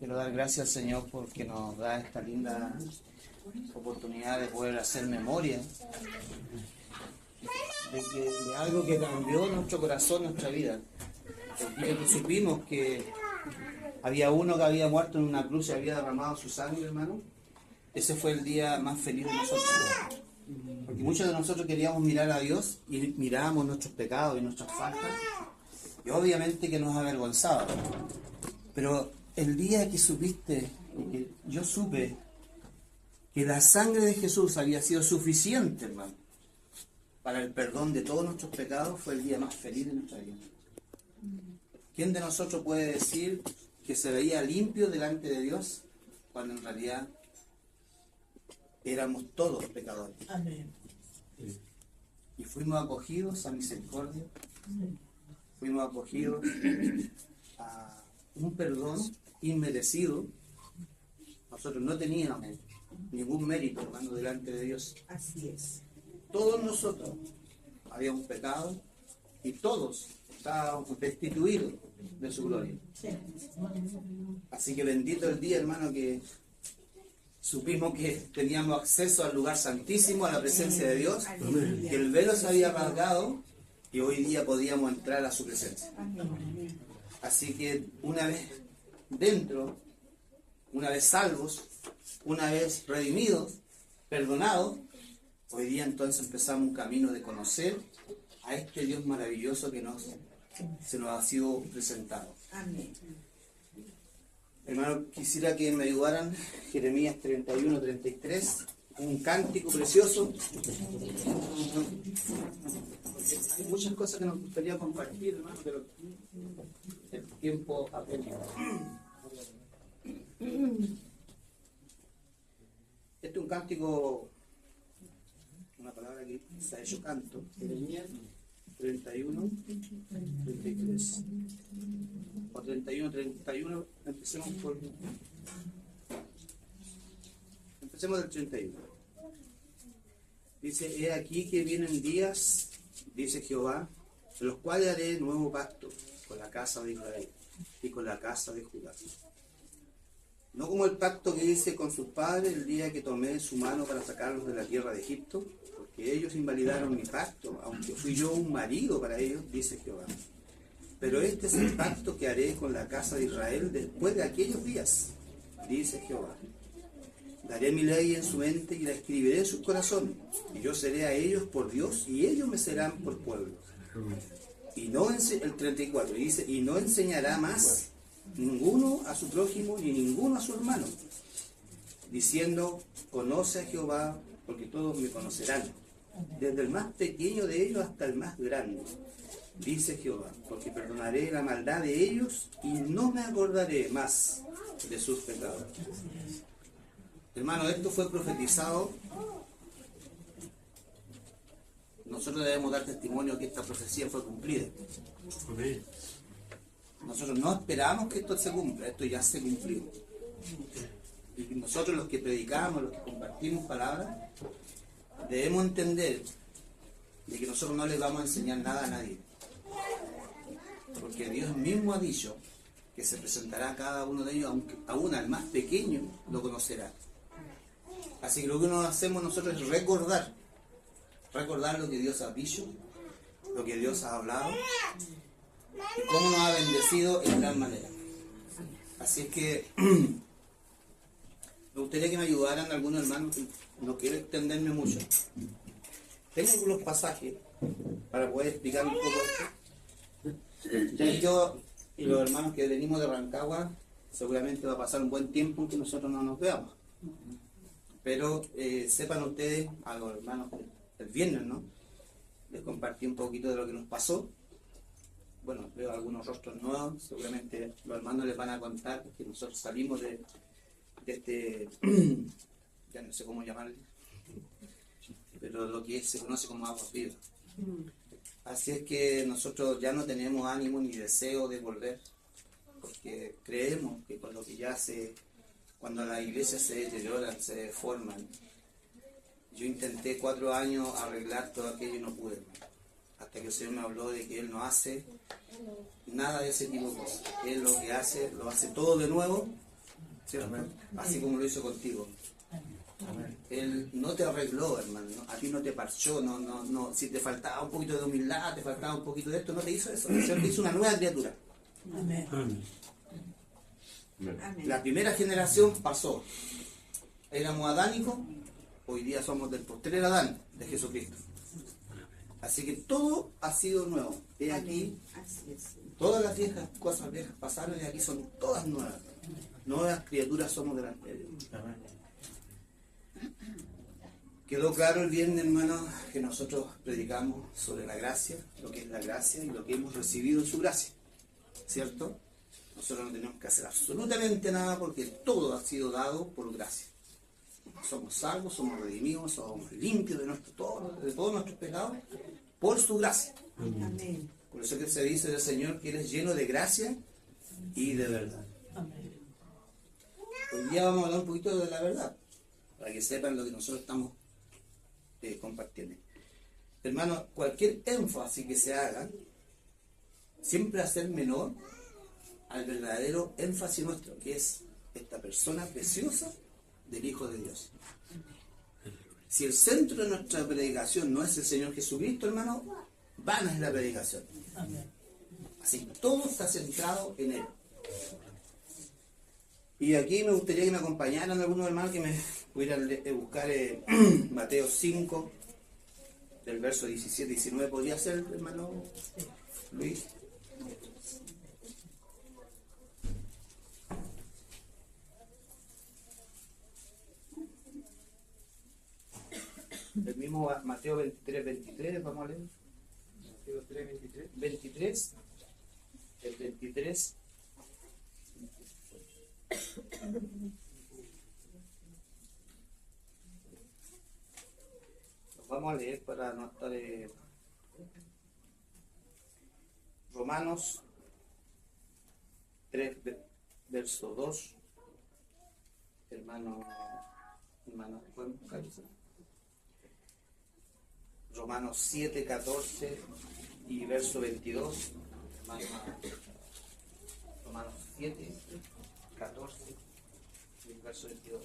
Quiero dar gracias al Señor porque nos da esta linda oportunidad de poder hacer memoria de algo que cambió nuestro corazón, nuestra vida. El día que supimos que había uno que había muerto en una cruz y había derramado su sangre, hermano, ese fue el día más feliz de nosotros. Porque muchos de nosotros queríamos mirar a Dios y mirábamos nuestros pecados y nuestras faltas, y obviamente que nos avergonzaba. Pero el día que supiste, y que yo supe que la sangre de Jesús había sido suficiente, hermano, para el perdón de todos nuestros pecados, fue el día más feliz de nuestra vida. ¿Quién de nosotros puede decir que se veía limpio delante de Dios cuando en realidad éramos todos pecadores? Amén. Y fuimos acogidos a misericordia, fuimos acogidos a un perdón inmerecido. Nosotros no teníamos ningún mérito, hermano, delante de Dios. Así es. Todos nosotros habíamos pecado y todos estábamos destituidos de su gloria. Así que bendito el día, hermano, que supimos que teníamos acceso al lugar santísimo, a la presencia de Dios, que el velo se había rasgado y hoy día podíamos entrar a su presencia. Así que una vez dentro, una vez salvos, una vez redimidos, perdonados, hoy día entonces empezamos un camino de conocer a este Dios maravilloso que se nos ha sido presentado. Amén. Hermano, quisiera que me ayudaran Jeremías 31, 33, un cántico precioso. Porque hay muchas cosas que nos gustaría compartir, hermano, pero el tiempo apremia. Este es un cántico, una palabra que se ha hecho canto. Jeremías 31, 33. O 31, 31. Empecemos del 31. Dice: he aquí que vienen días, dice Jehová, en los cuales haré nuevo pacto con la casa de Israel y con la casa de Judá. No como el pacto que hice con sus padres el día que tomé su mano para sacarlos de la tierra de Egipto, porque ellos invalidaron mi pacto, aunque fui yo un marido para ellos, dice Jehová. Pero este es el pacto que haré con la casa de Israel después de aquellos días, dice Jehová. Daré mi ley en su mente y la escribiré en sus corazones, y yo seré a ellos por Dios, y ellos me serán por pueblo. Y no el 34 dice: y no enseñará más ninguno a su prójimo ni ninguno a su hermano, diciendo: conoce a Jehová, porque todos me conocerán, desde el más pequeño de ellos hasta el más grande, dice Jehová, porque perdonaré la maldad de ellos y no me acordaré más de sus pecados. Hermano, esto fue profetizado. Nosotros debemos dar testimonio que esta profecía fue cumplida. Nosotros no esperamos que esto se cumpla, esto ya se cumplió. Y nosotros, los que predicamos, los que compartimos palabras, debemos entender de que nosotros no les vamos a enseñar nada a nadie. Porque Dios mismo ha dicho que se presentará a cada uno de ellos, aunque aún al más pequeño lo conocerá. Así que lo que hacemos nosotros es recordar lo que Dios ha dicho, lo que Dios ha hablado, y cómo nos ha bendecido en gran manera. Así es que me gustaría que me ayudaran algunos hermanos, no quiero extenderme mucho. Tengo algunos pasajes para poder explicar un poco esto. Y yo y los hermanos que venimos de Rancagua, seguramente va a pasar un buen tiempo en que nosotros no nos veamos. Pero sepan ustedes, a los hermanos el viernes, ¿no?, les compartí un poquito de lo que nos pasó. Bueno, veo algunos rostros nuevos, seguramente los hermanos les van a contar que nosotros salimos de este, ya no sé cómo llamarle, pero lo que se conoce como aguas vivas. Así es que nosotros ya no tenemos ánimo ni deseo de volver, porque creemos que con lo que ya cuando las iglesias se deterioran, se deforman. Yo intenté 4 años arreglar todo aquello y no pude, hasta que el Señor me habló de que Él no hace nada de ese tipo de cosas. Él lo que hace, lo hace todo de nuevo, ¿cierto? Amén. Así como lo hizo contigo. Amén. Él no te arregló, hermano, ¿no? A ti no te parchó, no, si te faltaba un poquito de humildad, te faltaba un poquito de esto, no te hizo eso. El Señor te hizo una nueva criatura. Amén. Amén. Amén. La primera generación pasó. Éramos adánicos, hoy día somos del postrer Adán, de Jesucristo. Así que todo ha sido nuevo. He aquí, Amén. Así es. todas las viejas cosas viejas pasaron y aquí son todas nuevas. Nuevas criaturas somos delante de Dios. Amén. Quedó claro el viernes, hermano, que nosotros predicamos sobre la gracia, lo que es la gracia y lo que hemos recibido en su gracia. ¿Cierto? Nosotros no tenemos que hacer absolutamente nada porque todo ha sido dado por gracia. Somos salvos, somos redimidos, somos limpios de todos nuestros pecados por su gracia. Amén. Por eso que se dice del Señor que Él es lleno de gracia y de verdad. Amén. Hoy día vamos a hablar un poquito de la verdad, para que sepan lo que nosotros estamos compartiendo. Hermano, cualquier énfasis que se haga, siempre va a ser menor al verdadero énfasis nuestro, que es esta persona preciosa del Hijo de Dios. Si el centro de nuestra predicación no es el Señor Jesucristo, hermano, vana es la predicación. Amén. Así que todo está centrado en Él. Y aquí me gustaría que me acompañaran algunos hermanos que me pudieran buscar Mateo 5, del verso 17-19. ¿Podría ser, hermano Luis? El mismo Mateo 23, vamos a leer. Mateo 23, el 23. Los vamos a leer para no estar Romanos 3, verso 2. Hermano, ¿pueden buscar eso? Romanos 7, 14 y verso 22. Romanos 7, 14 y el verso 22.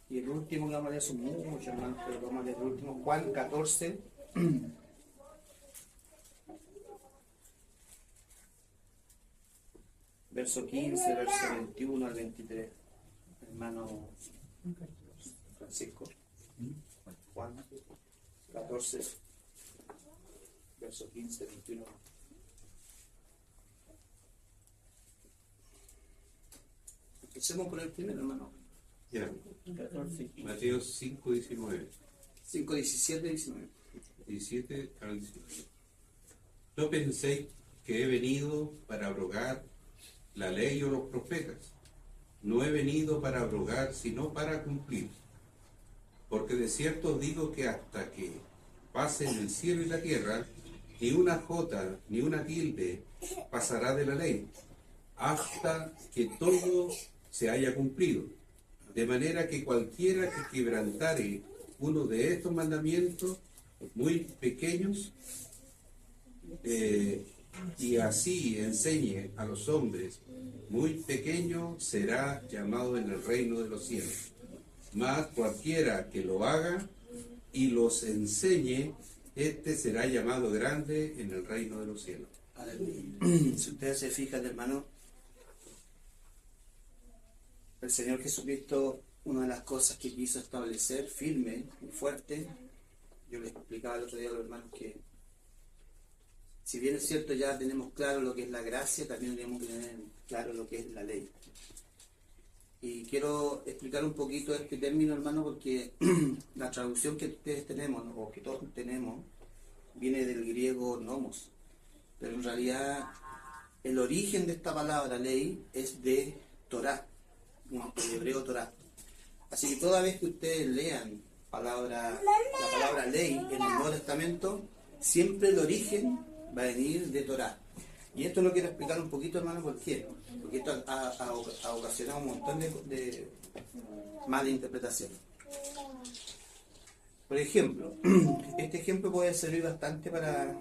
Y el último que vamos a leer son muchos, hermanos, pero vamos a leer el último, Juan 14. Verso 15, verso 21 al 23. Hermano Francisco. Juan 14, verso 15, 21. Empecemos por el primero, hermano. Ya. 14, Mateo 5, 19. 5, 17, 19. 17 al 19. No penséis que he venido para abrogar la ley o los profetas. No he venido para abrogar, sino para cumplir. Porque de cierto os digo que hasta que pasen el cielo y la tierra, ni una jota ni una tilde pasará de la ley, hasta que todo se haya cumplido. De manera que cualquiera que quebrantare uno de estos mandamientos muy pequeños, y así enseñe a los hombres muy pequeños, será llamado en el reino de los cielos. Mas cualquiera que lo haga y los enseñe, este será llamado grande en el reino de los cielos. Aleluya. Si ustedes se fijan, hermano, el Señor Jesucristo, una de las cosas que quiso establecer firme y fuerte, yo les explicaba el otro día a los hermanos que si bien es cierto ya tenemos claro lo que es la gracia, también tenemos que tener claro lo que es la ley. Y quiero explicar un poquito este término, hermano, porque la traducción que ustedes tenemos, o que todos tenemos, viene del griego nomos. Pero en realidad el origen de esta palabra ley es de Torah, el hebreo Torah. Así que toda vez que ustedes lean la palabra ley en el Nuevo Testamento, siempre el origen va a venir de Torah. Y esto lo quiero explicar un poquito, hermano, ¿por qué? Porque esto ha ocasionado un montón de malas interpretaciones. Por ejemplo, este ejemplo puede servir bastante para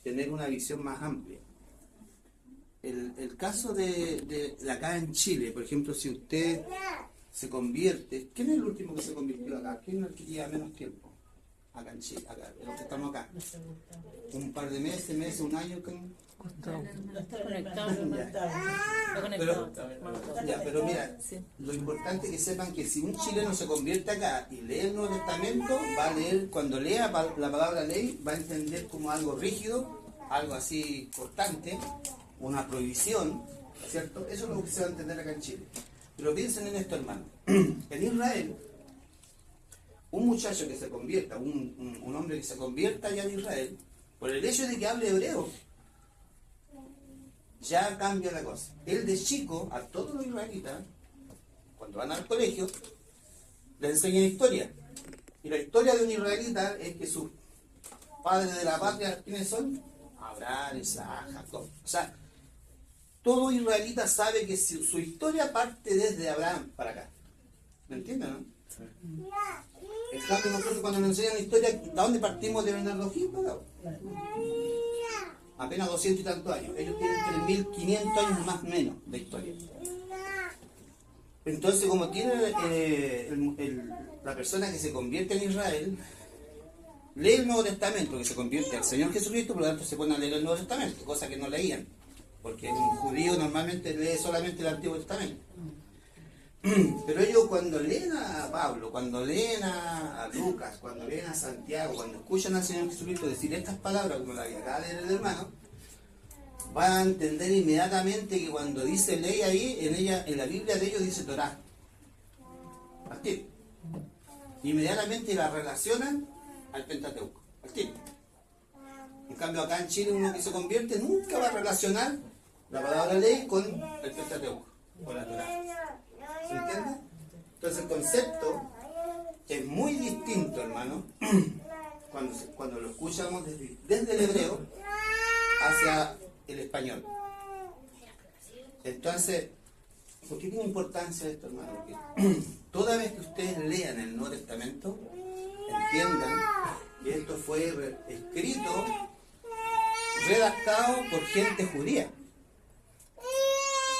tener una visión más amplia. El caso de acá en Chile, por ejemplo, si usted se convierte, ¿quién es el último que se convirtió acá? ¿Quién es el que lleva menos tiempo? Acá en Chile, acá, los que estamos acá. Un par de meses, un año. Pero mira, lo importante es que sepan que si un chileno se convierte acá y lee el Nuevo Testamento, va a leer, cuando lea la palabra ley, va a entender como algo rígido, algo así cortante, una prohibición, ¿cierto? Eso es lo que se va a entender acá en Chile. Pero piensen en esto, hermano. En Israel, un muchacho que se convierta, un hombre que se convierta allá en Israel, por el hecho de que hable hebreo, ya cambia la cosa. Él de chico, a todos los israelitas, cuando van al colegio, le enseñan historia. Y la historia de un israelita es que sus padres de la patria, ¿quiénes son? Abraham, Isaac, Jacob. O sea, todo israelita sabe que su historia parte desde Abraham para acá. ¿Me entienden, no? Sí. En cambio, nosotros cuando nos enseñan historia, ¿de dónde partimos de Bernardo Gil? Apenas 200 y tantos años. Ellos tienen 3.500 años más o menos de historia. Entonces, como tiene la persona que se convierte en Israel, lee el Nuevo Testamento, que se convierte al Señor Jesucristo, por lo tanto se pone a leer el Nuevo Testamento, cosa que no leían. Porque un judío normalmente lee solamente el Antiguo Testamento. Pero ellos cuando leen a Pablo, cuando leen a Lucas, cuando leen a Santiago, cuando escuchan al Señor Jesucristo decir estas palabras, como la que acaba de leer el hermano, van a entender inmediatamente que cuando dice ley ahí, en la Biblia de ellos dice Torá. Al tiro. Inmediatamente la relacionan al Pentateuco. Al tiro. En cambio acá en Chile uno que se convierte nunca va a relacionar la palabra ley con el Pentateuco, con la Torá. ¿Se entiende? Entonces el concepto es muy distinto, hermano, cuando lo escuchamos desde el hebreo hacia el español. Entonces, ¿por qué tiene importancia esto, hermano? Porque toda vez que ustedes lean el Nuevo Testamento, entiendan que esto fue escrito, redactado por gente judía.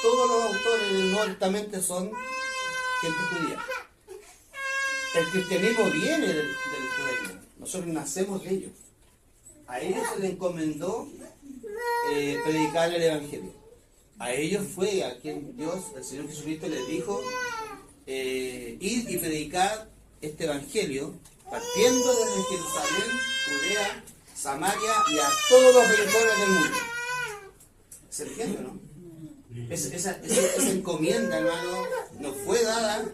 Todos los autores del Nuevo Testamento son gente judía. El cristianismo viene del judaísmo. Nosotros nacemos de ellos. A ellos se les encomendó predicar el Evangelio. A ellos fue a quien Dios, el Señor Jesucristo, les dijo ir y predicar este Evangelio, partiendo desde Jerusalén, Judea, Samaria y a todos los rincones del mundo. ¿Se entiende, no? Esa encomienda, hermano, nos fue dada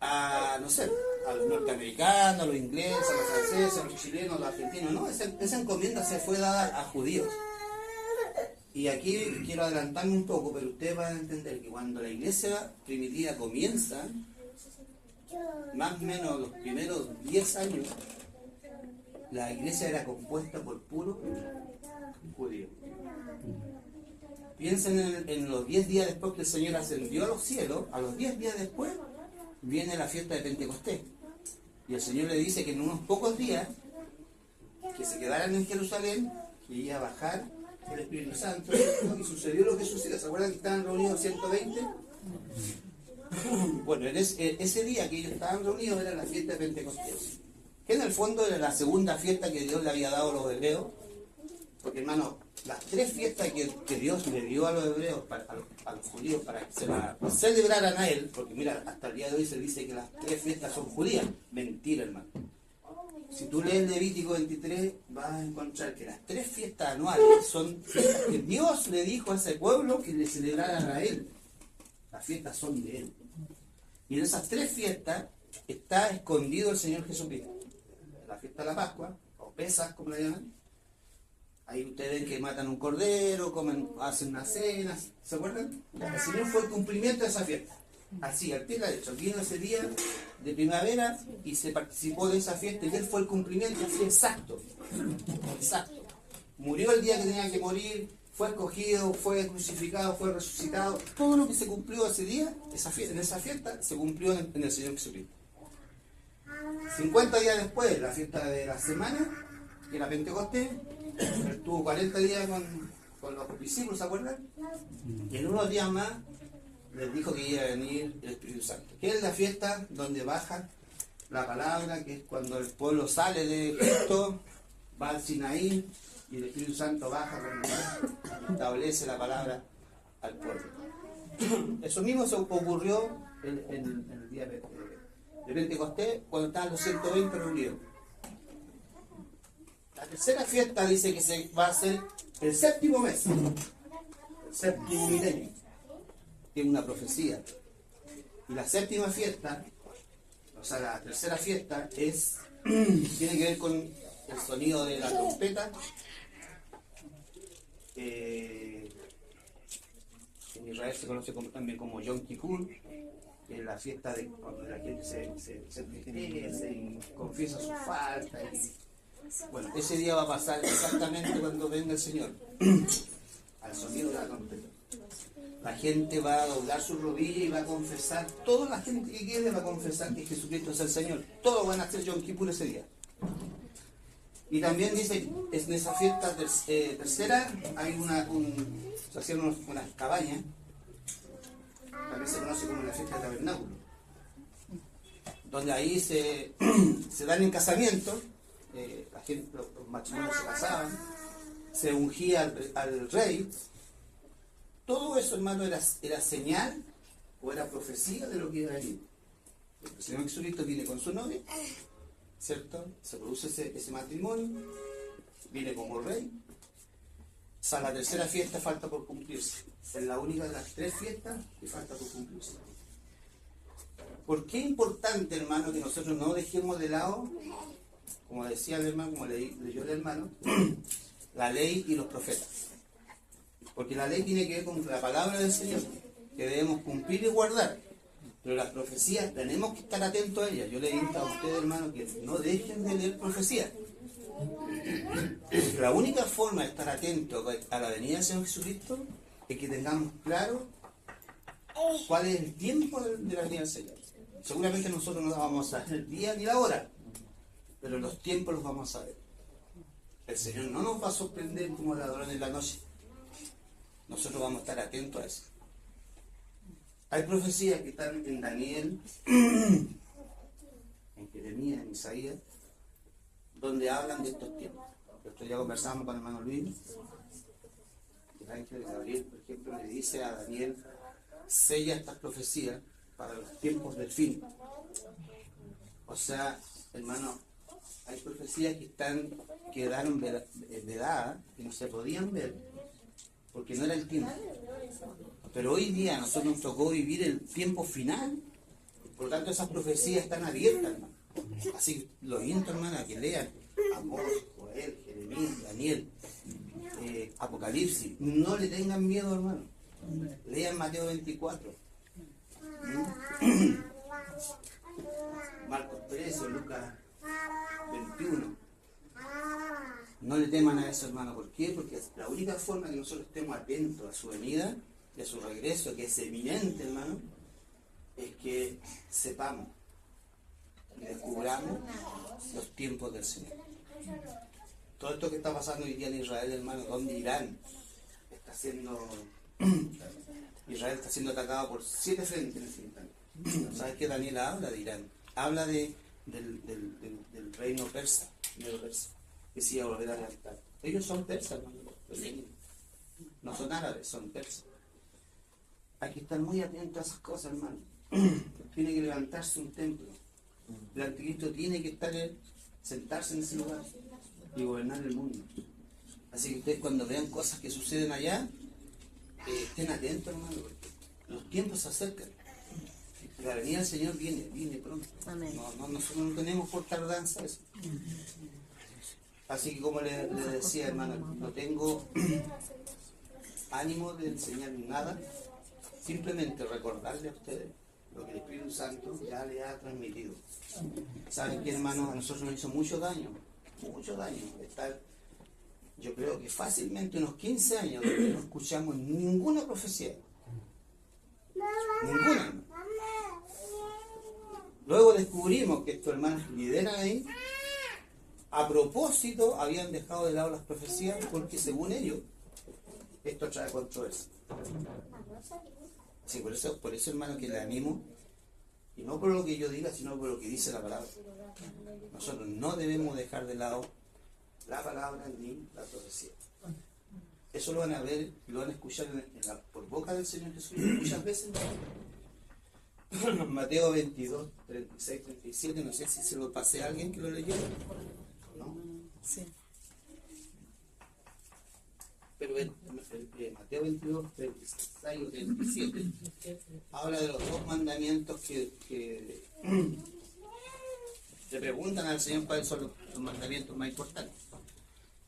a, no sé, a los norteamericanos, a los ingleses, a los franceses, a los chilenos, a los argentinos. No, esa encomienda se fue dada a judíos. Y aquí quiero adelantarme un poco, pero ustedes van a entender que cuando la iglesia primitiva comienza, más o menos los primeros 10 años, la iglesia era compuesta por puros judíos. Piensen en los 10 días después que el Señor ascendió a los cielos, a los 10 días después viene la fiesta de Pentecostés. Y el Señor le dice que en unos pocos días, que se quedaran en Jerusalén, que iba a bajar el Espíritu Santo, y sucedió lo que sucedió. ¿Se acuerdan que estaban reunidos 120? Bueno, ese día que ellos estaban reunidos era la fiesta de Pentecostés, que en el fondo era la segunda fiesta que Dios le había dado a los hebreos, porque hermano, las 3 fiestas que Dios le dio a los hebreos, a los judíos, para que se la celebraran a él, porque mira, hasta el día de hoy se dice que las 3 fiestas son judías. Mentira, hermano. Si tú lees Levítico 23, vas a encontrar que las 3 fiestas anuales son fiestas que Dios le dijo a ese pueblo que le celebraran a él. Las fiestas son de él. Y en esas 3 fiestas está escondido el Señor Jesucristo. La fiesta de la Pascua, o Pesas, como la llaman. Ahí ustedes ven que matan un cordero, hacen una cena, ¿se acuerdan? El Señor fue el cumplimiento de esa fiesta. Así, al pie de la letra. Vino ese día de primavera y se participó de esa fiesta y él fue el cumplimiento así exacto. Exacto. Murió el día que tenía que morir, fue escogido, fue crucificado, fue resucitado. Todo lo que se cumplió ese día, en esa fiesta, se cumplió en el Señor Jesucristo. 50 días después, la fiesta de la semana, que era Pentecostés, él tuvo 40 días con los discípulos, ¿se acuerdan? Y en unos días más les dijo que iba a venir el Espíritu Santo, que es la fiesta donde baja la palabra, que es cuando el pueblo sale de Egipto, va al Sinaí, y el Espíritu Santo baja, establece la palabra al pueblo. Eso mismo se ocurrió en el día de Pentecostés, cuando estaban los 120 reunidos. La tercera fiesta dice que se va a hacer el séptimo mes, el séptimo milenio, que es una profecía. Y la séptima fiesta, o sea, la tercera fiesta tiene que ver con el sonido de la trompeta. En Israel se conoce también como Yom Kippur, que es la fiesta de cuando la gente se confiesa su falta. Bueno, ese día va a pasar exactamente cuando venga el Señor, al sonido de la trompeta. La gente va a doblar sus rodillas y va a confesar, toda la gente que quiere va a confesar que Jesucristo es el Señor. Todos van a hacer Yom Kippur ese día. Y también dice, en esa fiesta tercera hay se hacían unas cabañas, también se conoce como la fiesta de tabernáculo, donde ahí se dan en casamiento, la gente, los matrimonios se casaban, se ungía al rey. Todo eso, hermano, era señal o era profecía de lo que iba a venir. El Señor Jesucristo viene con su novia, ¿cierto? Se produce ese matrimonio, viene como rey. O sea, la tercera fiesta falta por cumplirse. Es la única de las tres fiestas que falta por cumplirse. ¿Por qué es importante, hermano, que nosotros no dejemos de lado, como decía el hermano, como leyó el hermano, la ley y los profetas? Porque la ley tiene que ver con la palabra del Señor, que debemos cumplir y guardar. Pero las profecías tenemos que estar atentos a ellas. Yo le invito a ustedes, hermano, que no dejen de leer profecías. La única forma de estar atento a la venida del Señor Jesucristo es que tengamos claro cuál es el tiempo de la venida del Señor. Seguramente nosotros no vamos a saber el día ni la hora, pero los tiempos los vamos a saber. El Señor no nos va a sorprender como ladrón en la noche. Nosotros vamos a estar atentos a eso. Hay profecías que están en Daniel, en Jeremías, en Isaías, donde hablan de estos tiempos. Esto ya conversamos con el hermano Luis. El ángel de Gabriel, por ejemplo, le dice a Daniel: sella estas profecías para los tiempos del fin. O sea, hermano, hay profecías que quedaron vedadas, que no se podían ver, porque no era el tiempo. Pero hoy día a nosotros nos tocó vivir el tiempo final, por lo tanto esas profecías están abiertas, hermano. Así que los invito, hermano, a que lean Amós, Joel, Jeremías, Daniel, Apocalipsis. No le tengan miedo, hermano. Lean Mateo 24, Marcos 13, Lucas 21. No le teman a eso, hermano. ¿Por qué? Porque la única forma que nosotros estemos atentos a su venida y a su regreso, que es eminente, hermano, es que sepamos y descubramos los tiempos del Señor. Todo esto que está pasando hoy día en Israel, hermano, donde Irán está siendo... Israel está siendo atacado por 7 frentes en este instante. ¿Sabes qué Daniel habla de Irán? Habla del reino persa, medio persa, que se iba a volver a levantar. Ellos son persas, hermano. No son árabes, son persas. Hay que estar muy atentos a esas cosas, hermano. Tiene que levantarse un templo. El anticristo tiene que sentarse en ese lugar y gobernar el mundo. Así que ustedes, cuando vean cosas que suceden allá, estén atentos, hermano, porque los tiempos se acercan. La venida del Señor viene pronto. Nosotros no tenemos por tardanza eso. Así que, como le decía, hermano, no tengo ánimo de enseñar nada, simplemente recordarle a ustedes lo que el Espíritu Santo ya le ha transmitido. ¿Saben qué, hermano? A nosotros nos hizo mucho daño. Yo creo que fácilmente unos 15 años donde no escuchamos ninguna profecía. Ninguna. Luego descubrimos que estos hermanos que lideran ahí, a propósito, habían dejado de lado las profecías porque según ellos, esto trae controversia. Sí, por eso hermano, que le animo, y no por lo que yo diga, sino por lo que dice la palabra. Nosotros no debemos dejar de lado la palabra ni la profecía. Eso lo van a ver, lo van a escuchar por boca del Señor Jesús muchas veces. Mateo 22, 36, 37, no sé si se lo pasé a alguien que lo leyó. ¿No? Sí. Pero Mateo 22, 36 o 37 habla de los dos mandamientos que le preguntan al Señor cuáles son los mandamientos más importantes.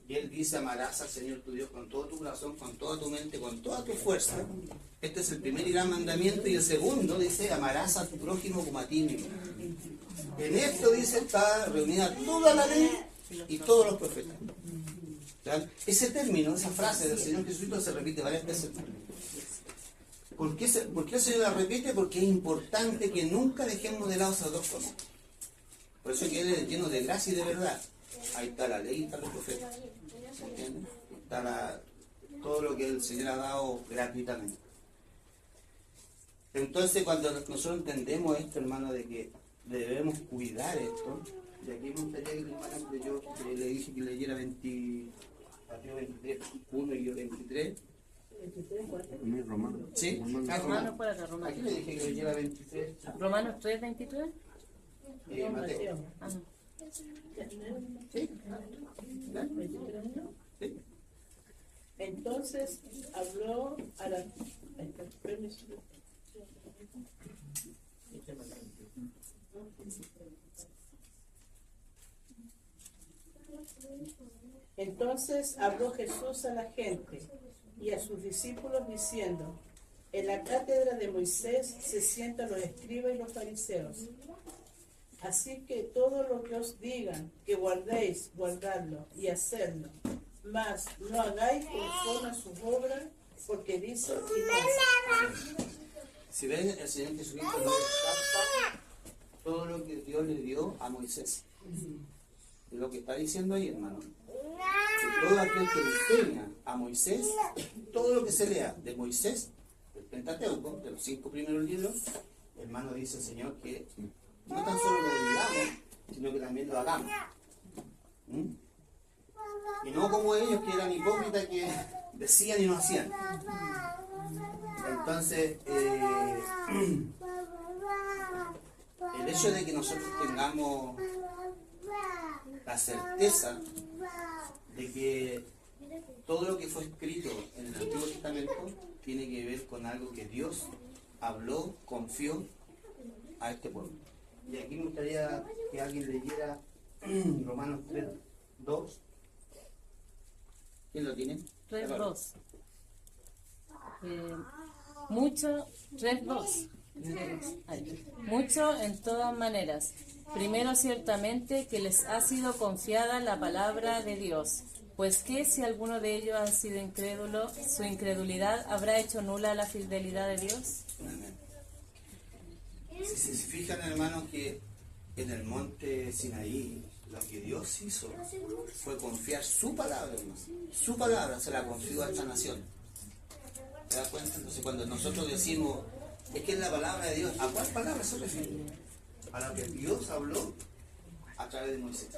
Y Él dice: amarás al Señor tu Dios con todo tu corazón, con toda tu mente, con toda tu fuerza. Este es el primer y gran mandamiento. Y el segundo dice: amarás a tu prójimo como a ti mismo. En esto, dice, está reunida toda la ley y todos los profetas. ¿Ya? Ese término, esa frase del Señor Jesucristo se repite varias veces. ¿Por qué el Señor la repite? Porque es importante que nunca dejemos de lado esas dos cosas. Por eso es que Él es lleno de gracia y de verdad. Ahí está la ley y están los profetas. ¿Entiendes? Está todo lo que el Señor ha dado gratuitamente. Entonces, cuando nosotros entendemos esto, hermano, de que debemos cuidar esto, y aquí me gustaría que el hermano, yo le dije que leyera Mateo 23, 1 y yo 23. Romano. ¿Sí? Romanos por acá, Romanos. Aquí le dije que leyera 23. Romanos 3, 23. Mateo. Ah, no. ¿Sí? ¿Sí? Entonces habló a la... Entonces habló Jesús a la gente y a sus discípulos diciendo: en la cátedra de Moisés se sientan los escribas y los fariseos. Así que todo lo que os digan que guardéis, guardadlo y hacedlo, mas no hagáis conforme a sus obras, porque dice y no hacen. Si ven, el Señor Jesucristo no descarta todo lo que Dios le dio a Moisés. Es lo que está diciendo ahí, hermano. Que todo aquel que le enseña a Moisés, todo lo que se lea de Moisés, del Pentateuco, de los 5 primeros libros, hermano, dice el Señor que no tan solo lo digamos, sino que también lo hagamos. Y no como ellos, que eran hipócritas, que decían y no hacían. Entonces, el hecho de que nosotros tengamos la certeza de que todo lo que fue escrito en el Antiguo Testamento tiene que ver con algo que Dios habló, confió a este pueblo. Y aquí me gustaría que alguien leyera Romanos 3, 2. ¿Quién lo tiene? 3, 2. Mucho, 3, 2. Mucho en todas maneras. Primero, ciertamente, que les ha sido confiada la palabra de Dios. Pues que si alguno de ellos ha sido incrédulo, su incredulidad habrá hecho nula la fidelidad de Dios. Si se fijan, hermanos, que en el monte Sinaí, lo que Dios hizo fue confiar su palabra, hermano. Su palabra se la confió a esta nación. ¿Te das cuenta? Entonces, cuando nosotros decimos, es que es la palabra de Dios, ¿a cuál palabra se refiere? A la que Dios habló a través de Moisés.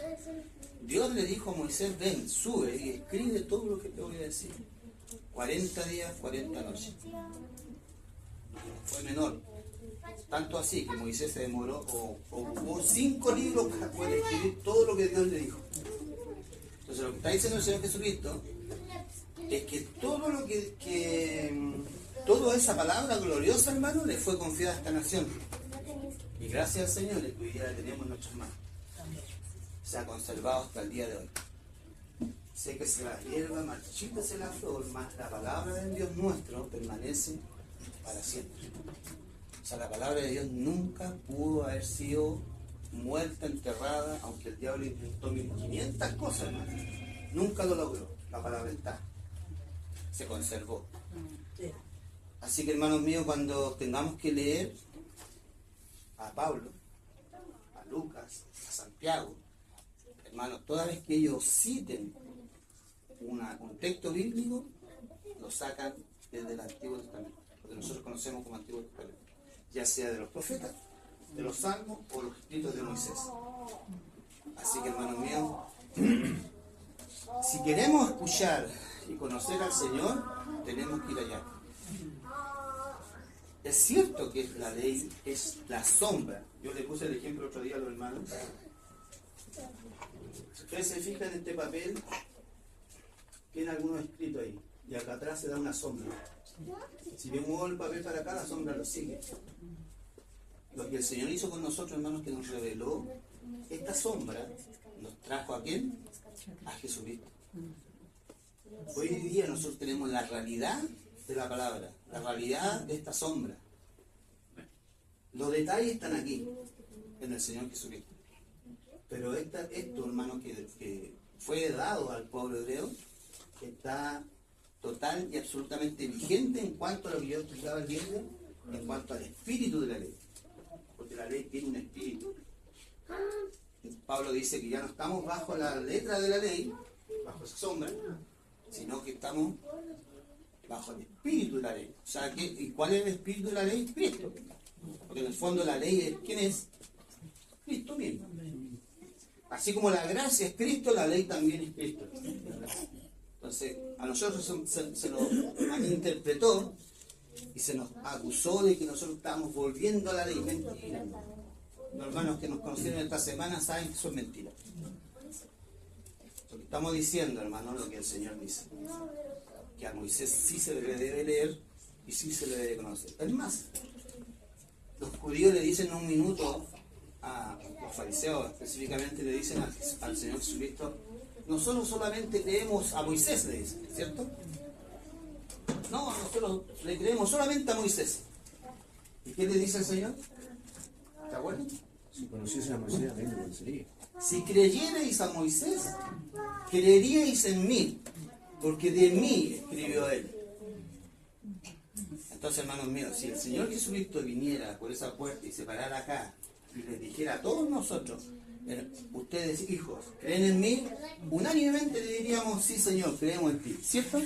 Dios le dijo a Moisés: ven, sube y escribe todo lo que te voy a decir. 40 días, 40 noches. Fue menor. Tanto así que Moisés se demoró o ocupó 5 libros para poder escribir todo lo que Dios le dijo. Entonces, lo que está diciendo el Señor Jesucristo es que todo lo toda esa palabra gloriosa, hermano, le fue confiada a esta nación. Y gracias al Señor, que hoy día la tenemos en nuestras manos. Se ha conservado hasta el día de hoy. Sé que se la hierba, marchítase la flor, mas la palabra de Dios nuestro permanece para siempre. O sea, la palabra de Dios nunca pudo haber sido muerta, enterrada, aunque el diablo intentó 1500 cosas, hermano. Nunca lo logró. La palabra está. Se conservó. Así que, hermanos míos, cuando tengamos que leer a Pablo, Lucas, a Santiago. Hermanos, toda vez que ellos citen un texto bíblico, lo sacan desde el Antiguo Testamento, lo que nosotros conocemos como Antiguo Testamento, ya sea de los profetas, de los salmos o los escritos de Moisés. Así que, hermanos míos, si queremos escuchar y conocer al Señor, tenemos que ir allá. Es cierto que la ley es la sombra. Yo le puse el ejemplo otro día a los hermanos. Si ustedes se fijan en este papel, tiene algunos escritos ahí, y acá atrás se da una sombra. Si yo muevo el papel para acá, la sombra lo sigue. Lo que el Señor hizo con nosotros, hermanos, que nos reveló esta sombra, nos trajo a ¿quién? A Jesucristo. Hoy día nosotros tenemos la realidad de la palabra, la realidad de esta sombra. Los detalles están aquí, en el Señor Jesucristo. Pero esto, hermano, que fue dado al pueblo hebreo, está total y absolutamente vigente en cuanto a lo que yo explicaba el viernes, en cuanto al espíritu de la ley. Porque la ley tiene un espíritu. Pablo dice que ya no estamos bajo la letra de la ley, bajo esa sombra, sino que estamos bajo el espíritu de la ley. O sea, ¿y cuál es el espíritu de la ley? Cristo. Porque en el fondo la ley es, ¿quién es? Cristo mismo. Así como la gracia es Cristo, la ley también es Cristo. Entonces, a nosotros se nos malinterpretó y se nos acusó de que nosotros estábamos volviendo a la ley. Mentira. Los hermanos que nos conocieron esta semana saben que eso es mentira. Lo que estamos diciendo, hermano, lo que el Señor dice. Que a Moisés sí se le debe leer y sí se le debe conocer. Es más, los judíos le dicen en un minuto a los fariseos, específicamente le dicen al Señor Jesucristo, nosotros solamente creemos a Moisés, le dicen, ¿cierto? No, nosotros le creemos solamente a Moisés. ¿Y qué le dice el Señor? ¿Te acuerdas? Si conociesen a Moisés, a mí me conocería. Si creyerais a Moisés, creeríais en mí, porque de mí escribió él. Entonces, hermanos míos, si el Señor Jesucristo viniera por esa puerta y se parara acá y les dijera a todos nosotros, ustedes hijos, ¿creen en mí? Unánimemente le diríamos, sí Señor, creemos en ti, ¿cierto?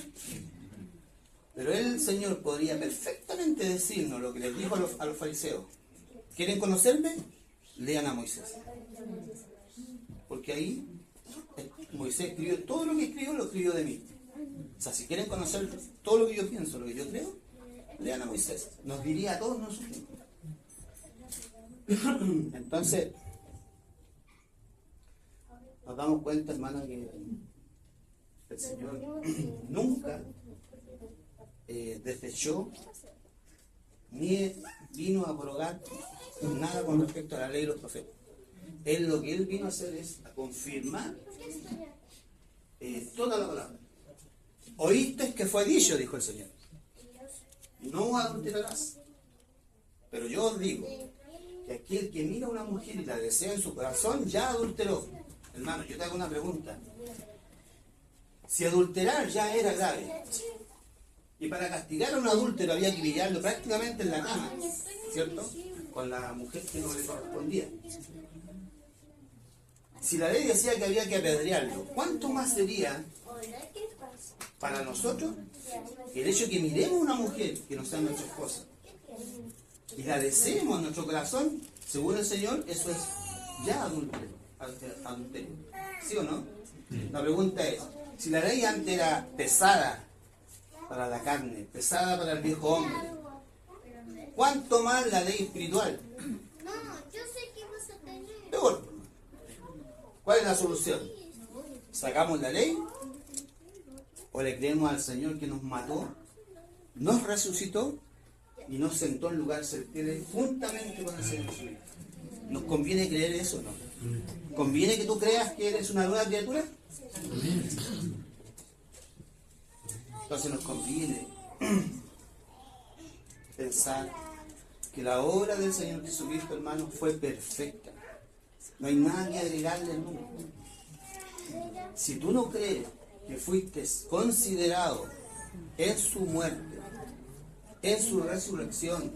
Pero el Señor podría perfectamente decirnos lo que les dijo a los fariseos. ¿Quieren conocerme? Lean a Moisés. Porque ahí Moisés escribió todo lo que escribió, lo escribió de mí. O sea, si quieren conocer todo lo que yo pienso, lo que yo creo, lean a Moisés. Nos diría a todos nosotros. Entonces, nos damos cuenta, hermano, que el Señor nunca desechó ni vino a abrogar nada con respecto a la ley de los profetas. Lo que él vino a hacer es a confirmar toda la palabra. Oíste que fue dicho, dijo el Señor, no adulterarás. Pero yo os digo que aquel que mira a una mujer y la desea en su corazón ya adulteró. Hermano, yo te hago una pregunta. Si adulterar ya era grave, y para castigar a un adúltero había que pillarlo prácticamente en la cama, ¿cierto? Con la mujer que no le correspondía. Si la ley decía que había que apedrearlo, ¿cuánto más sería para nosotros el hecho de que miremos a una mujer que no sea nuestra esposa y la deseemos en nuestro corazón? Según el Señor, eso es ya adulterio. ¿Sí o no? La pregunta es, si la ley antes era pesada para la carne, pesada para el viejo hombre, ¿cuánto más la ley espiritual? No, yo sé que vas a tener. Peor. ¿Cuál es la solución? ¿Sacamos la ley? ¿O le creemos al Señor que nos mató, nos resucitó y nos sentó en lugar celestial juntamente con el Señor Jesucristo? ¿Nos conviene creer eso o no? ¿Conviene que tú creas que eres una nueva criatura? Entonces nos conviene pensar que la obra del Señor Jesucristo, hermano, fue perfecta. No hay nada que agregarle al mundo. Si tú no crees que fuiste considerado en su muerte, en su resurrección,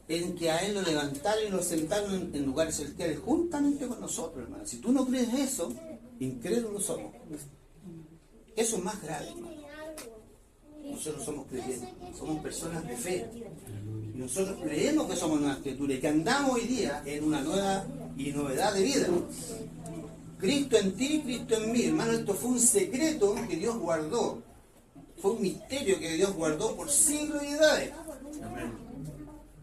en que a Él lo levantaron y lo sentaron en lugares celestiales juntamente con nosotros, hermano. Si tú no crees eso, incrédulos somos. Eso es más grave, hermano. Nosotros somos creyentes, somos personas de fe. Y nosotros creemos que somos nuevas criaturas y que andamos hoy día en una nueva y novedad de vida. Cristo en ti, Cristo en mí. Hermano, esto fue un secreto que Dios guardó. Fue un misterio que Dios guardó por siglos y edades.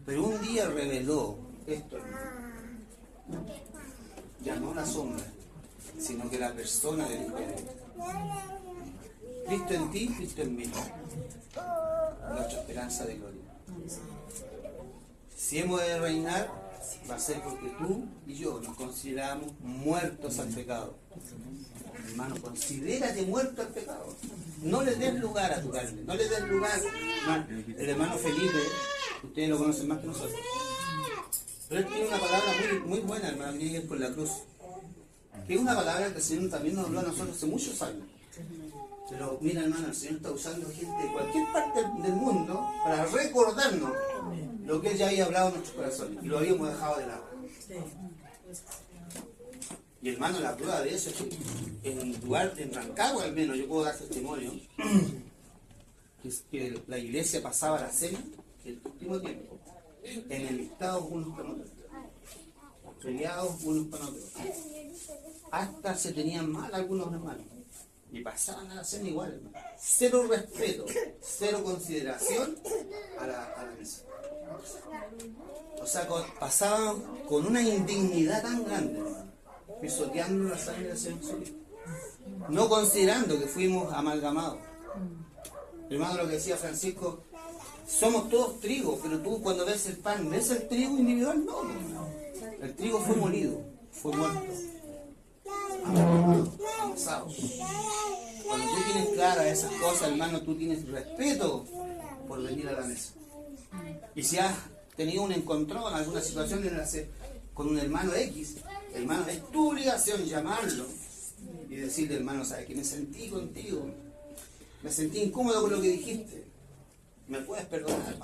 Pero un día reveló esto, hermano. Ya no la sombra, sino que la persona del Hijo de Dios. Cristo en ti, Cristo en mí. Nuestra esperanza de gloria. Si hemos de reinar, va a ser porque tú y yo nos consideramos muertos al pecado. Hermano, considérate muerto al pecado. No le des lugar a tu carne, no le des lugar. El hermano Felipe, ustedes lo conocen más que nosotros. Pero él tiene una palabra muy buena, hermano, que es por la cruz. Que es una palabra que el Señor también nos habló a nosotros hace muchos años. Pero mira, hermano, el Señor está usando gente de cualquier parte del mundo para recordarnos lo que Él ya había hablado en nuestros corazones y lo habíamos dejado de lado. Y hermano, la prueba de eso es que en lugar, en Rancagua al menos, yo puedo dar testimonio, que la iglesia pasaba la cena, el último tiempo, enemistados unos con otros, peleados unos con otros. Hasta se tenían mal algunos hermanos. Y pasaban a la cena igual, hermano. Cero respeto, cero consideración a la mesa. O sea, pasaban con una indignidad tan grande, hermano, pisoteando la sangre del Señor Jesucristo. No considerando que fuimos amalgamados. Hermano, lo que decía Francisco, somos todos trigo, pero tú cuando ves el pan, ¿ves el trigo individual? No, hermano. El trigo fue molido, fue muerto. Amasado. Cuando tú tienes claras esas cosas, hermano, tú tienes respeto por venir a la mesa. Y si has tenido un encontrón, alguna situación con un hermano X, hermano, es tu obligación llamarlo y decirle, hermano, ¿sabes que me sentí contigo? Me sentí incómodo con lo que dijiste. ¿Me puedes perdonar?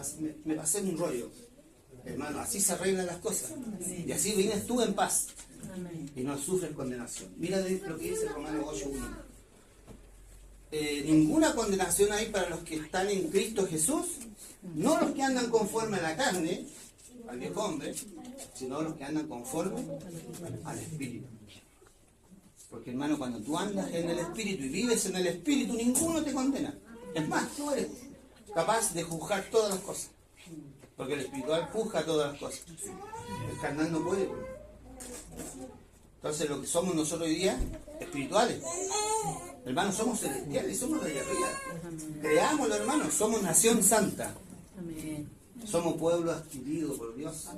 Me pasé en un rollo. Hermano, así se arreglan las cosas. Y así vienes tú en paz. Y no sufres condenación. Mira lo que dice Romanos 8:1. Ninguna condenación hay para los que están en Cristo Jesús, no los que andan conforme a la carne, al viejo hombre, sino los que andan conforme al Espíritu. Porque hermano, cuando tú andas en el Espíritu y vives en el Espíritu, ninguno te condena. Es más, tú eres capaz de juzgar todas las cosas. Porque el espiritual juzga todas las cosas. El carnal no puede. Entonces lo que somos nosotros hoy día, espirituales. Hermanos, somos celestiales, somos de allá arriba. Creámoslo, hermanos, somos nación santa. Somos pueblo adquirido por Dios.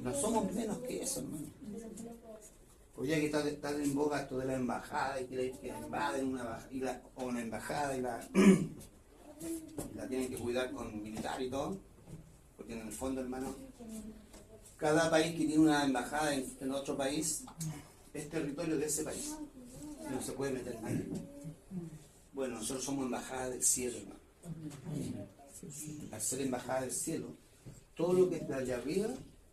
No somos menos que eso, hermano. Hoy día que está en boga esto de la embajada y que invaden una embajada y la tienen que cuidar con militar y todo. Porque en el fondo, hermano, cada país que tiene una embajada en otro país es territorio de ese país. No se puede meter nadie. Bueno, nosotros somos embajada del cielo, hermano. Al ser embajada del cielo, todo lo que está allá arriba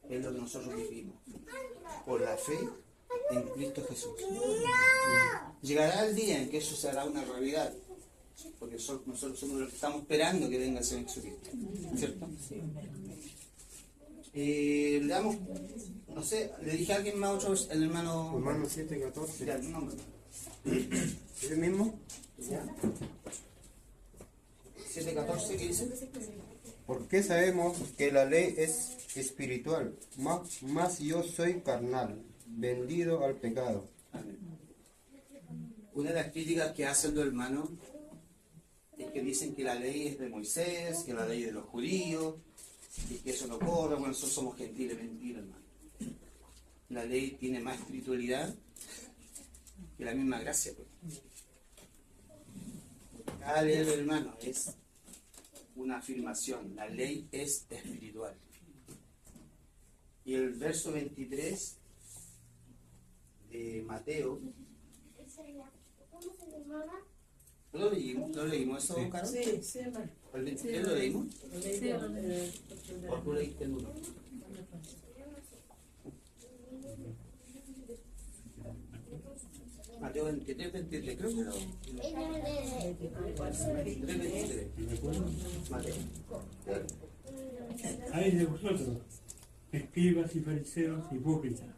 es lo que nosotros vivimos. Por la fe en Cristo Jesús. Llegará el día en que eso será una realidad. Porque nosotros somos los que estamos esperando que venga el Señor Jesucristo. ¿Cierto? Le damos, no sé, le dije a alguien más otra vez, el hermano... Romanos 7:14. Ya, el nombre. ¿Es el mismo? ¿Ya? 7:14, ¿qué dice? Porque sabemos que la ley es espiritual, más yo soy carnal, vendido al pecado. Amén. Una de las críticas que hacen los hermanos es que dicen que la ley es de Moisés, que la ley es de los judíos, y que eso no corre, bueno, nosotros somos gentiles, mentira, hermano. La ley tiene más espiritualidad que la misma gracia, pues. Cada ley, hermano, es una afirmación, la ley es espiritual. Y el verso 23 de Mateo ¿Lo leímos eso, Sí. Carol? Sí, sí, hermano. ¿El 23 lo leímos? Sí, ¿O tú leíste el 1? Mateo 23, 23, creo que lo... 23, 23. Mateo. Ay de vosotros, escribas y fariseos hipócritas,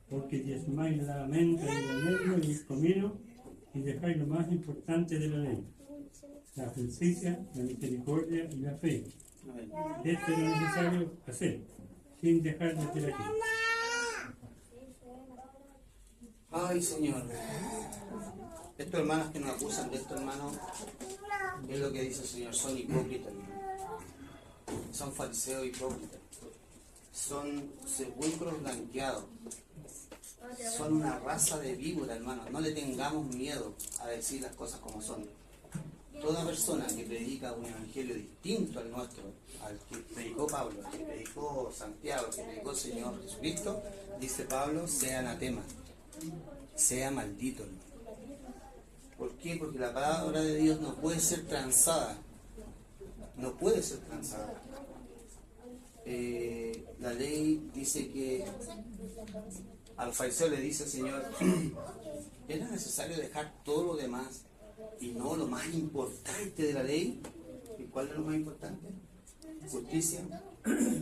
porque diezmáis la menta y el enebro y el comino, y dejáis lo más importante de la ley, la justicia, la misericordia y la fe. Amén. Esto es lo necesario hacer, sin dejar de hacer aquí. Ay, Señor. Estos hermanos que nos acusan de esto, hermanos, es lo que dice el Señor, son hipócritas, hermano. Son fariseos hipócritas. Son sepulcros blanqueados. Son una raza de víbora, hermano. No le tengamos miedo a decir las cosas como son. Toda persona que predica un evangelio distinto al nuestro, al que predicó Pablo, al que predicó Santiago, al que predicó el Señor Jesucristo, dice Pablo, sea anatema, sea maldito, hermano. ¿Por qué? Porque la palabra de Dios no puede ser transada. No puede ser transada. La ley dice que al fariseo le dice el Señor, era necesario dejar todo lo demás y no lo más importante de la ley. ¿Y cuál es lo más importante? Justicia,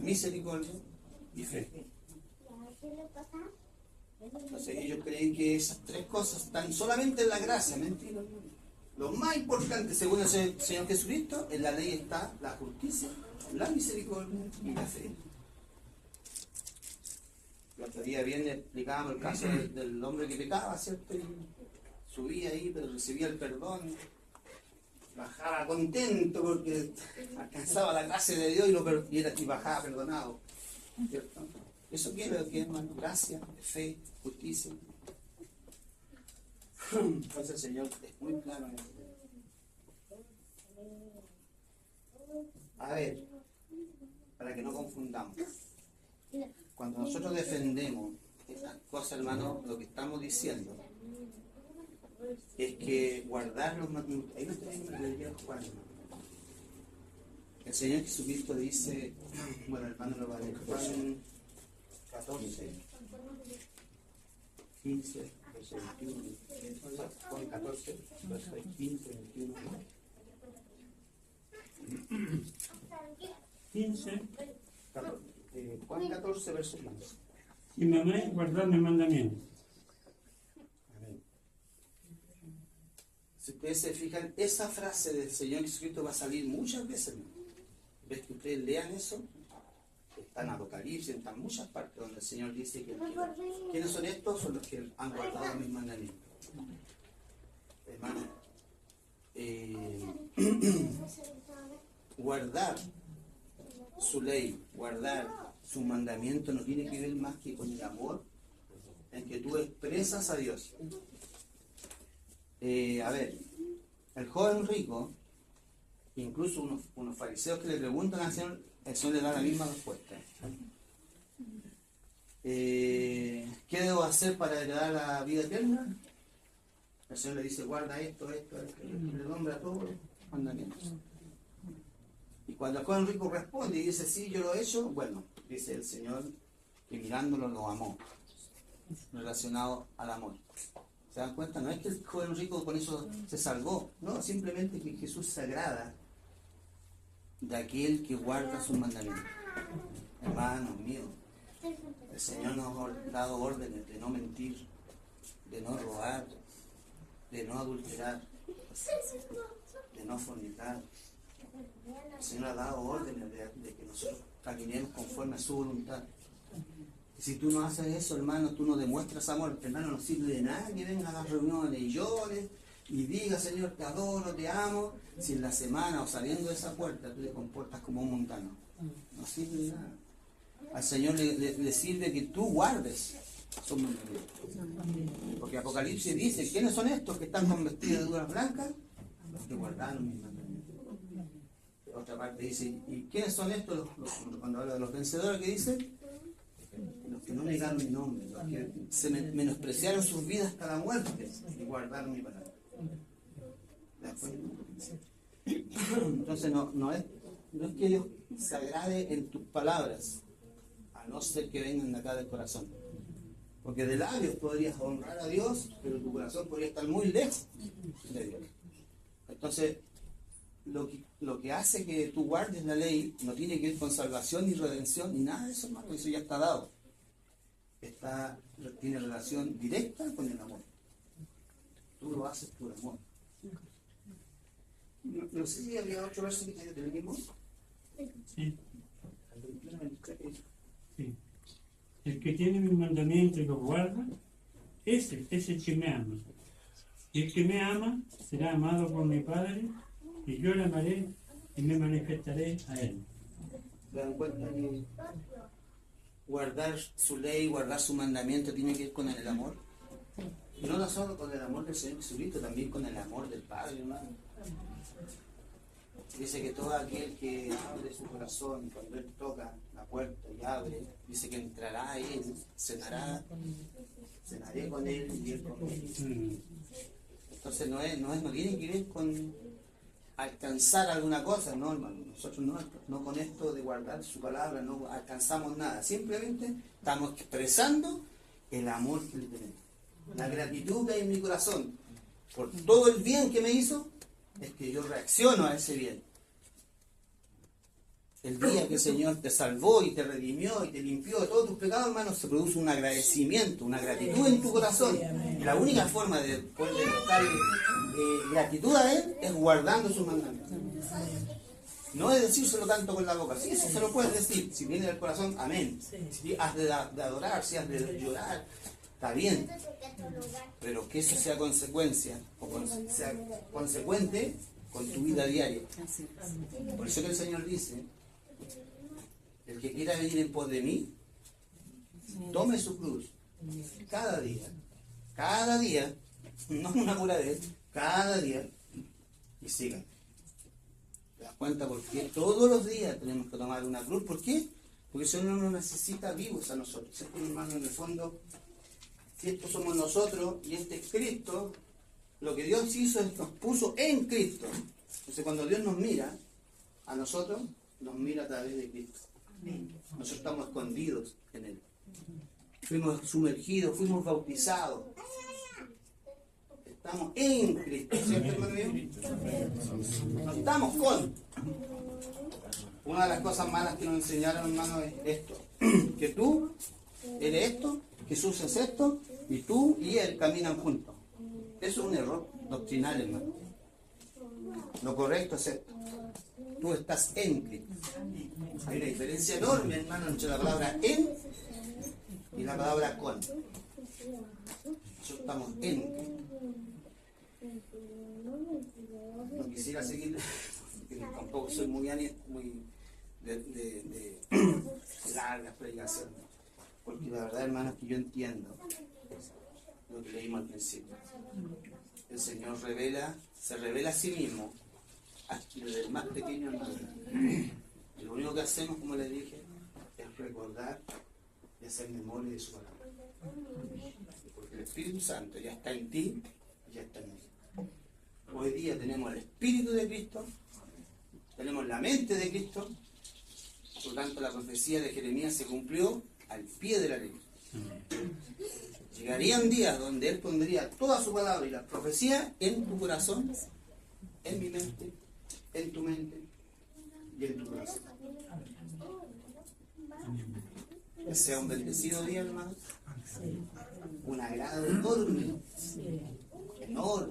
misericordia y fe. Entonces ellos creen que esas tres cosas están solamente en la gracia. Mentira. Lo más importante, según el Señor Jesucristo, en la ley está la justicia, la misericordia y la fe. El otro día bien explicábamos el caso del hombre que pecaba, ¿cierto? Y subía ahí, pero recibía el perdón. Bajaba contento porque alcanzaba la gracia de Dios y bajaba perdonado, ¿cierto? Eso quiere lo que es, hermano, gracia, fe, justicia. Entonces el Señor es muy claro en eso. A ver, para que no confundamos. Cuando nosotros defendemos estas cosas, hermano, lo que estamos diciendo es que guardar los mandamientos. Ahí no tenemos que leer Juan. El Señor Jesucristo dice, bueno, hermano, lo va a leer Juan 14, 15, verso 21. Juan 14, verso 15, 21. 15. Juan 14, verso 15. Si me amáis, guardad mis mandamientos. Amén. Si ustedes se fijan, esa frase del Señor Jesucristo va a salir muchas veces, hermano. ¿Ves que ustedes lean eso? Está en Apocalipsis, está en muchas partes donde el Señor dice que ¿quiénes son estos? Son los que han guardado mis mandamientos. Hermano, guardar su ley, guardar su mandamiento no tiene que ver más que con el amor en que tú expresas a Dios. A ver, el joven rico, incluso unos fariseos que le preguntan al Señor, el Señor le da la misma respuesta. ¿Qué debo hacer para heredar la vida eterna? El Señor le dice, guarda esto, y le nombra todos los mandamientos. Y cuando el joven rico responde y dice, sí, yo lo he hecho, bueno, dice el Señor que mirándolo lo amó, relacionado al amor. ¿Se dan cuenta? No es que el joven rico con eso se salvó, no, simplemente que Jesús se agrada de aquel que guarda sus mandamientos. Hermanos míos, el Señor nos ha dado órdenes de no mentir, de no robar, de no adulterar, de no fornicar. El Señor ha dado órdenes de que nosotros caminemos conforme a su voluntad. Y si tú no haces eso, hermano, tú no demuestras amor. Hermano, no sirve de nada que venga a las reuniones y llores y diga, Señor, te adoro, te amo, si en la semana o saliendo de esa puerta tú te comportas como un montano. No sirve de nada. Al Señor le sirve que tú guardes sus mandamientos. Porque Apocalipsis dice, ¿quiénes son estos que están con vestidos de duras blancas? Los que guardaron mis mandamientos. Otra parte dice, ¿y quiénes son estos? Cuando habla de los vencedores, ¿qué dice? Los que no negaron mi nombre, los que se menospreciaron sus vidas hasta la muerte y guardaron mi palabra. ¿De acuerdo? Entonces no es que Dios se agrade en tus palabras, a no ser que vengan de acá del corazón. Porque de labios podrías honrar a Dios, pero tu corazón podría estar muy lejos de Dios. Entonces, lo que hace que tú guardes la ley no tiene que ver con salvación ni redención ni nada de eso, hermano. Eso ya está dado. Tiene relación directa con el amor. Tú lo haces por amor. No sé si había otro verso que te mismo. Sí. Sí. El que tiene mis mandamientos y los guarda, ese es el que me ama. Y el que me ama será amado por mi Padre, y yo le amaré y me manifestaré a él. ¿Se dan cuenta que guardar su ley, guardar su mandamiento tiene que ver con el amor? Y no solo con el amor del Señor Jesucristo, también con el amor del Padre, hermano. Dice que todo aquel que abre su corazón, cuando Él toca la puerta y abre, dice que entrará a Él, cenaré con Él y Él con Él. Entonces no tiene que ver con alcanzar alguna cosa, no, hermano. Nosotros no con esto de guardar su palabra no alcanzamos nada. Simplemente estamos expresando el amor que le tenemos. La gratitud que hay en mi corazón por todo el bien que me hizo, es que yo reacciono a ese bien. El día que el Señor te salvó y te redimió y te limpió de todos tus pecados, hermano, se produce un agradecimiento, una gratitud en tu corazón. Y la única forma de poder demostrar gratitud a Él es guardando sus mandamientos. No es decírselo tanto con la boca, sí, eso se lo puedes decir, si viene del corazón, amén. Si has de adorar, si has de llorar, está bien, pero que eso sea consecuencia, o sea consecuente con tu vida diaria. Por eso que el Señor dice, el que quiera venir en pos de mí, tome su cruz, cada día, no una pura vez, cada día, y siga. ¿Te das cuenta por qué? Todos los días tenemos que tomar una cruz. ¿Por qué? Porque el Señor no nos necesita vivos a nosotros. ¿Cierto, hermano? En el fondo, si estos somos nosotros y este es Cristo, lo que Dios hizo es nos puso en Cristo. Entonces cuando Dios nos mira, a nosotros nos mira a través de Cristo. Nosotros estamos escondidos en Él. Fuimos sumergidos, fuimos bautizados. Estamos en Cristo, ¿cierto, hermano mío? No estamos con. Una de las cosas malas que nos enseñaron, hermano, es esto. Que tú eres esto, Jesús es esto, y tú y Él caminan juntos. Eso es un error doctrinal, hermano. Lo correcto es esto. Tú estás en Cristo. Hay una diferencia enorme, hermano, entre la palabra en y la palabra con. Nosotros estamos en Cristo. No quisiera seguir, porque tampoco soy muy de largas predicaciones. Porque la verdad, hermano, es que yo entiendo lo que leímos al principio. El Señor se revela a sí mismo, desde el más pequeño al más grande. Y lo único que hacemos, como les dije, es recordar y hacer memoria de su palabra. Porque el Espíritu Santo ya está en ti, ya está en mí. Hoy día tenemos el Espíritu de Cristo, tenemos la mente de Cristo, por lo tanto la profecía de Jeremías se cumplió al pie de la ley. Llegarían días donde Él pondría toda su palabra y la profecía en tu corazón, en mi mente, en tu mente y en tu corazón. Que sea un bendecido día, hermano. Un agrado enorme, hermano,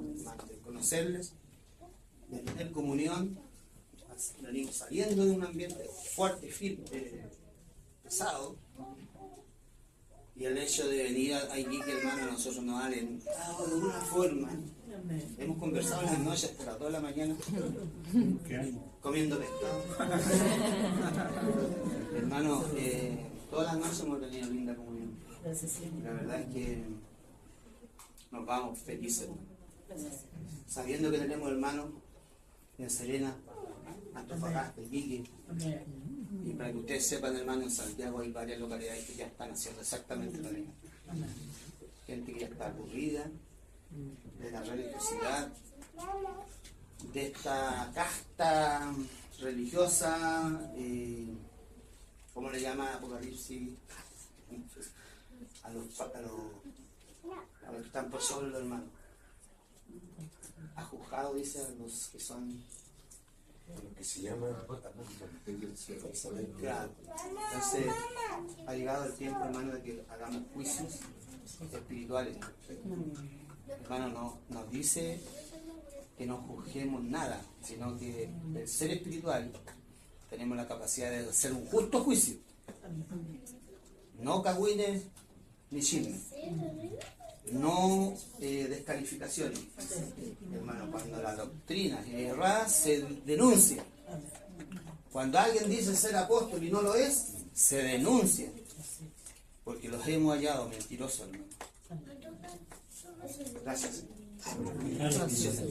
de conocerles, de tener comunión. Venimos saliendo de un ambiente fuerte, firme, pesado. Y el hecho de venir aquí, que hermano, a nosotros nos ha alentado de una forma. Hemos conversado en las noches hasta las 2 de la mañana, comiendo pescado. Hermano, todas las noches hemos tenido linda comunión. La verdad es que nos vamos felices, sabiendo que tenemos hermanos en Serena, Antofagasta, Iquique. Y para que ustedes sepan, hermano, en Santiago hay varias localidades que ya están haciendo exactamente lo mismo. Gente que ya está aburrida de la religiosidad, de esta casta religiosa, ¿cómo le llama Apocalipsis? A los que están por solo, hermano. Ha juzgado, dice, a los que son... Lo que se llama Claro. Entonces, ha llegado el tiempo, hermano, de que hagamos juicios espirituales. Hermano, no nos dice que no juzguemos nada, sino que el ser espiritual tenemos la capacidad de hacer un justo juicio. No cagüines ni chismes. No descalificaciones. Hermano, cuando la doctrina es errada, se denuncia. Cuando alguien dice ser apóstol y no lo es, se denuncia. Porque los hemos hallado mentirosos, hermano. Gracias. Gracias.